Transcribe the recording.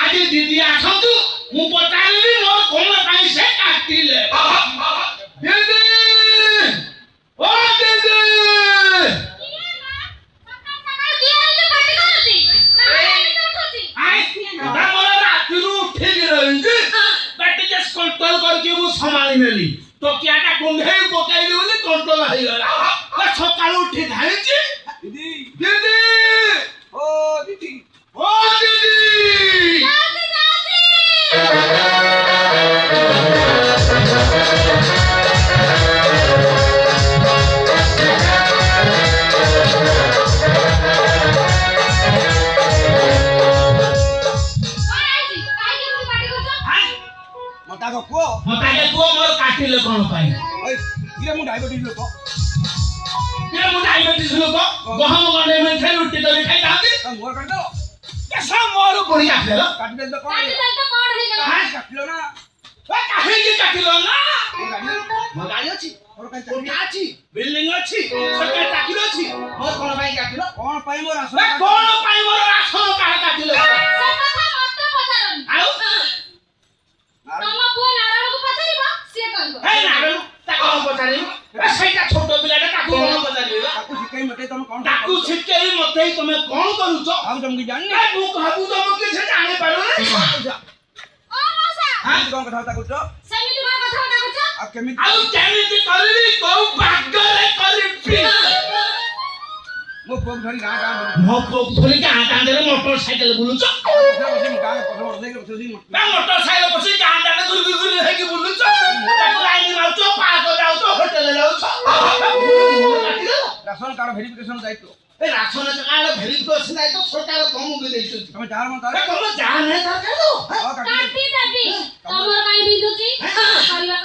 आज दीदी आसतु मु पचारि मोर कोन पाई से काटिले दीदी ओ दीदी कंट्रोल करके मु संभाली नेली तो कियाटा कुंढे पकाइली बोली कंट्रोल हो गला सकाळ उठी धाइची दीदी दीदी ओ दीदी ओ दीदी मता को मोर काटिले कोन पाई ओइ इरे मु डायबिटीज लोक गहम गंडे में थे रोटी तो खाई तांती मोर काट दो कैसा मोर पड़ी आले लो काट दे तो कोन हे गला काटलो ना ओ काहे की काटलो ना मोर गाड़ी अछि मोर काई कोठा अछि बिल्डिंग अछि सरकार चाकरी अछि मोर कोन पाई काटलो कोन पाई मोर राशन काहे काटलो से कथा मत पचारन आउ तम पुआ नारायण को पचारिबा से कहबो हे नारायण ताको पचारिबो सेटा छोटो पिलाटा ताको कोन पचारिबो ताको शिकाई मते तुम कोन ताको शिकाई मते तुम कोन करूछो हम तुम की जानि ए मु कहबू तुम के से जाने पारो ना ओ मौसा हां कोन कथा ताकुछो सेमिति कोन कथा ताकुछो आ केमिति करली को भागले करबी मो पोक धरी गां दे मोटरसाइकिल बुलुछो मोटरसाइकिल बसी गां दाने गुर हेकी बुलुछो ताको लाइन माउछो पार्क जाउछो होटल जाउछो राशन कार्ड वेरिफिकेशन दायित्व ए राशन कार्ड वेरिफिकेशन दायित्व सरकार कम के दैछ हम जान मत अरे कम जान है सरकार तो काटी देबी तमर काई बिंदुची परिवार